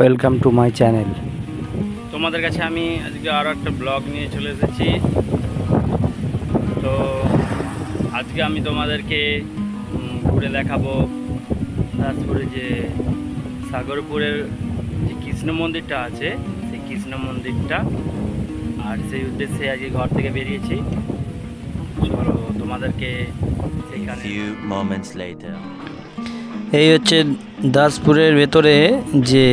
Welcome to my channel. তোমাদের কাছে আমি আজকে আরও একটা ব্লগ নিয়ে চলে এসেছি। তো আজকে আমি তোমাদেরকে ঘুরে দেখাবো তারপরে যে সাগরপুরের যে কৃষ্ণ মন্দিরটা আছে, সেই কৃষ্ণ মন্দিরটা, আর সেই উদ্দেশ্যে আজকে ঘর থেকে বেরিয়েছি। চলো তোমাদেরকে সেখানে। এই হচ্ছে দাসপুরের ভেতরে যে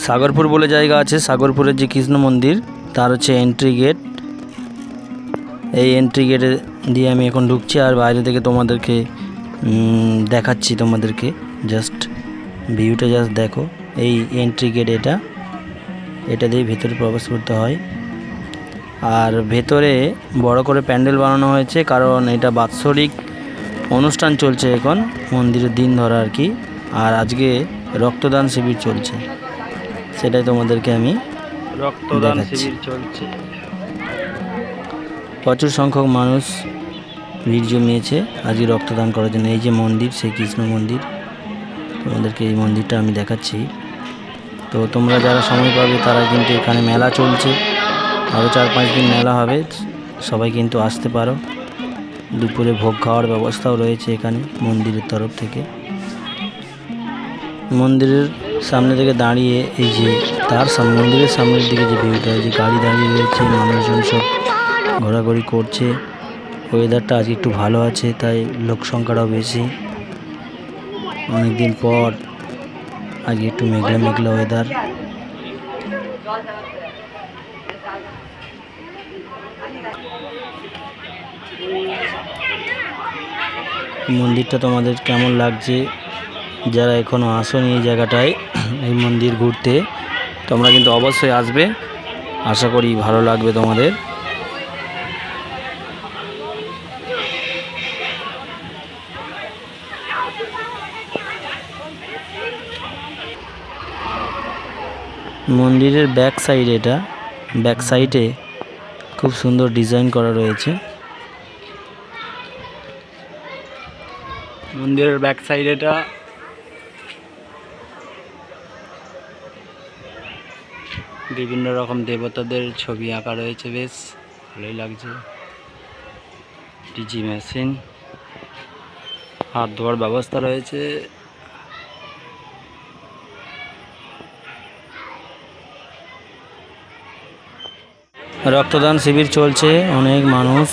সাগরপুর বলে জায়গা আছে, সাগরপুরের যে কৃষ্ণ মন্দির তার হচ্ছে এন্ট্রি গেট। এই এন্ট্রি গেটে দিয়ে আমি এখন ঢুকছি, আর বাইরে থেকে তোমাদেরকে দেখাচ্ছি। তোমাদেরকে জাস্ট ভিউটা জাস্ট দেখো। এই এন্ট্রি গেট, এটা দিয়ে ভেতরে প্রবেশ করতে হয়। আর ভেতরে বড় করে প্যান্ডেল বানানো হয়েছে, কারণ এটা বাৎসরিক অনুষ্ঠান চলছে এখন মন্দিরের দিন ধরা আর কি। আর আজকে রক্তদান শিবির চলছে, সেটাই তোমাদেরকে আমি রক্তদান শিবির চলছে। প্রচুর সংখ্যক মানুষ ভিড় জমিয়েছে আজকে রক্তদান করার জন্য। এই যে মন্দির, সেই কৃষ্ণ মন্দির, তোমাদেরকে এই মন্দিরটা আমি দেখাচ্ছি। তো তোমরা যারা সময় পাবে তারা কিন্তু, এখানে মেলা চলছে, আরও 4-5 দিন মেলা হবে, সবাই কিন্তু আসতে পারো। দুপুরে ভোগ খাওয়ার ব্যবস্থাও রয়েছে এখানে মন্দিরের তরফ থেকে। মন্দিরের সামনে থেকে দাঁড়িয়ে এই যে মন্দিরের সামনের দিকে যে ভিউটা, যে গাড়ি দাঁড়িয়ে রয়েছে, মানুষজন সব ঘোরাঘুরি করছে। ওয়েদারটা আজকে একটু ভালো আছে, তাই লোক সংখ্যাটাও বেশি। অনেকদিন পর আজকে একটু মেঘলা মেঘলা ওয়েদার। মন্দিরটা তোমাদের কেমন লাগছে? যারা এখনও আসোনি এই জায়গাটায় এই মন্দির ঘুরতে, তোমরা কিন্তু অবশ্যই আসবে, আশা করি ভালো লাগবে তোমাদের। মন্দিরের ব্যাক সাইড, এটা ব্যাক সাইডে খুব সুন্দর ডিজাইন করা রয়েছে। মন্দিরের ব্যাক সাইড এটা। বিভিন্ন রকম দেবতাদের ছবি আঁকা রয়েছে, বেশ ভালোই লাগছে। ডিজি মেশিন, হাত ধোয়ার ব্যবস্থা রয়েছে। রক্তদান শিবির চলছে, অনেক মানুষ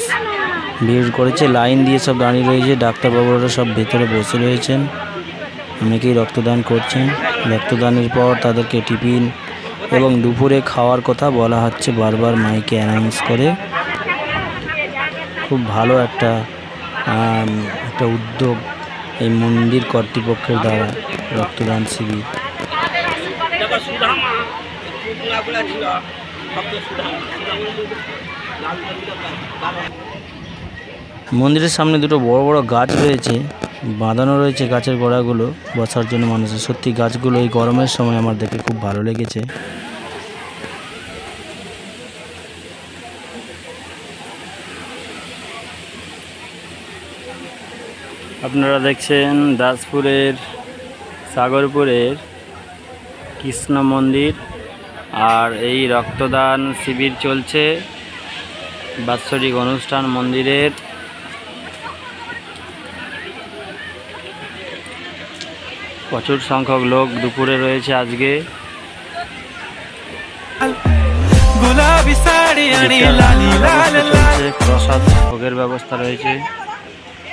ভিড় করেছে, লাইন দিয়ে সব দাঁড়িয়ে রয়েছে। ডাক্তারবাবুরা সব ভেতরে বসে রয়েছেন, অনেকেই রক্তদান করছেন। রক্তদানের পর তাদেরকে টিফিন এবং দুপুরে খাওয়ার কথা বলা হচ্ছে বারবার মাইকে অ্যানাউন্স করে। খুব ভালো একটা উদ্যোগ এই মন্দির কর্তৃপক্ষের দ্বারা, রক্তদান শিবির। মন্দিরের সামনে দুটো বড় বড় গাছ রয়েছে, বাঁধানো রয়েছে গাছের গোড়াগুলো বসার জন্য মানুষের। সত্যি গাছগুলো এই গরমের সময় আমার দেখে খুব ভালো লেগেছে। আপনারা দেখছেন দাসপুরের সাগরপুরের কৃষ্ণ মন্দির, আর এই রক্তদান শিবির চলছে, বাৎসরিক অনুষ্ঠান মন্দিরের। প্রচুর সংখ্যক লোক দুপুরে রয়েছে আজকে। প্রসাদ ভোগের ব্যবস্থা রয়েছে।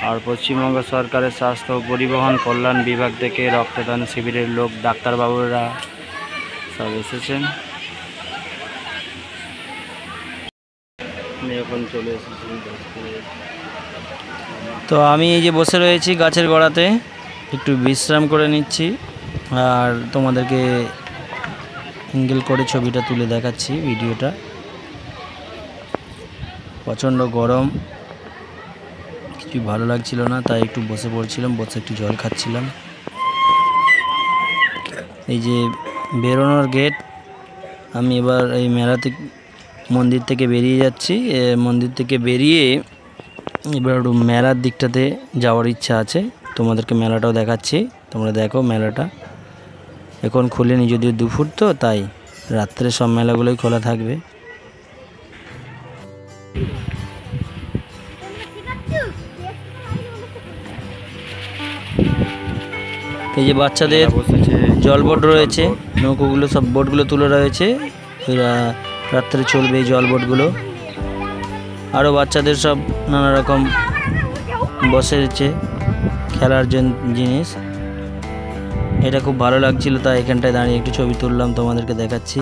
আর পশ্চিমবঙ্গ সরকারের স্বাস্থ্য ও পরিবহন কল্যাণ বিভাগ থেকে রক্তদান শিবিরের লোক, ডাক্তারবাবুরা সব এসেছেন। আমি এখন চলে এসেছি। তো আমি এই যে বসে রয়েছি গাছের গোড়াতে, একটু বিশ্রাম করে নিচ্ছি, আর তোমাদেরকে অ্যাঙ্গেল করে ছবিটা তুলে দেখাচ্ছি, ভিডিওটা। প্রচণ্ড গরম, কিছু ভালো লাগছিল না, তাই একটু বসে পড়ছিলাম, বসে একটু জল খাচ্ছিলাম। এই যে বেরোনোর গেট। আমি এবার এই মন্দির থেকে বেরিয়ে যাচ্ছি। মন্দির থেকে বেরিয়ে এবার একটু মেলার দিকটাতে যাওয়ার ইচ্ছা আছে, তোমাদেরকে মেলাটাও দেখাচ্ছি। তোমরা দেখো মেলাটা। এখন খুলেনি, যদিও দুপুর তো, তাই রাত্রে সব মেলাগুলোই খোলা থাকবে। এই যে বাচ্চাদের বসেছে জলবোট রয়েছে, নৌকোগুলো সব বোটগুলো তুলে রয়েছে, এরা রাত্রে চলবে এই জলবোটগুলো। আরও বাচ্চাদের সব নানা রকম বসেছে খেলার জিনিস। এটা খুব ভালো লাগছিল, তাই এখানটায় দাঁড়িয়ে একটু ছবি তুললাম, তোমাদেরকে দেখাচ্ছি।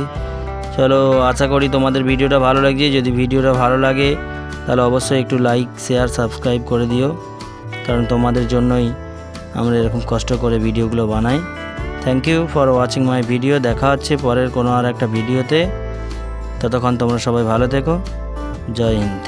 চলো, আশা করি তোমাদের ভিডিওটা ভালো লাগছে। যদি ভিডিওটা ভালো লাগে তাহলে অবশ্যই একটু লাইক, শেয়ার, সাবস্ক্রাইব করে দিও, কারণ তোমাদের জন্যই আমরা এরকম কষ্ট করে ভিডিওগুলো বানাই। Thank you for watching my video. দেখা হচ্ছে পরের কোনো আর একটা ভিডিওতে। ততক্ষণ তোমরা সবাই ভালো থেকো। জয় হিন্দ।